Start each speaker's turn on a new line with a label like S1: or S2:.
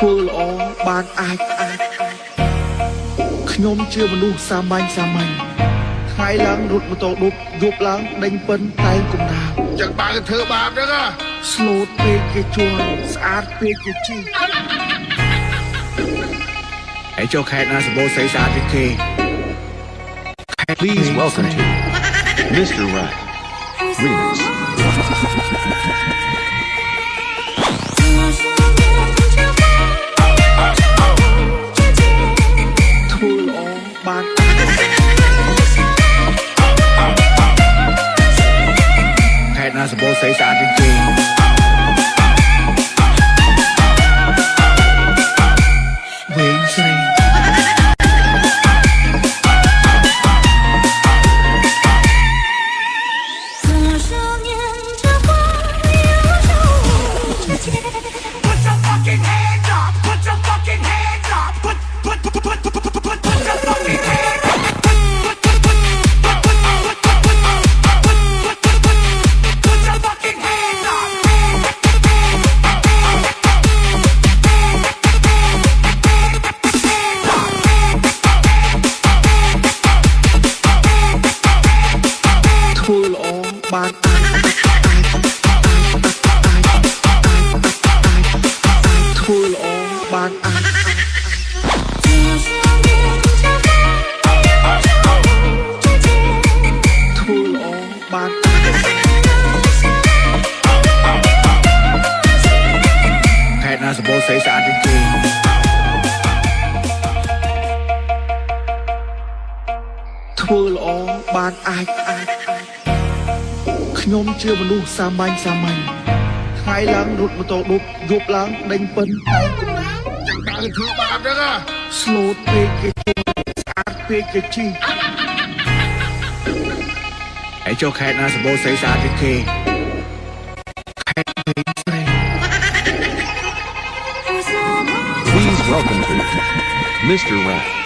S1: ធ្វើល្អបានអាចខ្ញុំជាមនុស្សសាមញ្ញថ្ងៃឡើងរត់ម៉ូតូឌុបយប់ឡើងដេញពិនតែងកំដៅ
S2: ចឹងបើកធ្វើបាបហ្នឹងណា
S1: ស្លូតពេកគេជួលស្អាតពេកគេជីហើយចូលខេត្តណាសម្បូរស្អីស្អាតជាងគេ
S3: Please welcome to Mr. Rat Remix.
S1: ធ្វើល្អបានខេត្តណាសម្បូរស្អីស្អាតជាងគេវែងស្រីធ្វើល្អបានធ្វើល្អបានធ្វើល្អបានខេត្តណាសម្បូរស្អីស្អាតជាងគេធ្វើល្អបានខ្ញុំជាមនុស្សសាមញ្ញថ្ងៃឡើងរត់ម៉ូតូឌុបយប់ឡើងដេញពិនតែងកំដៅ
S2: ចឹងបើកធ្វើបាបហ្នឹងណា
S1: ស្លូតពេកគេជួលស្អាតពេកគេជីហើយចូលខេត្តណាសម្បូរស្អីស្អាតជាងគេខេត្តវែងស្រី
S3: Please welcome to Mr. Rat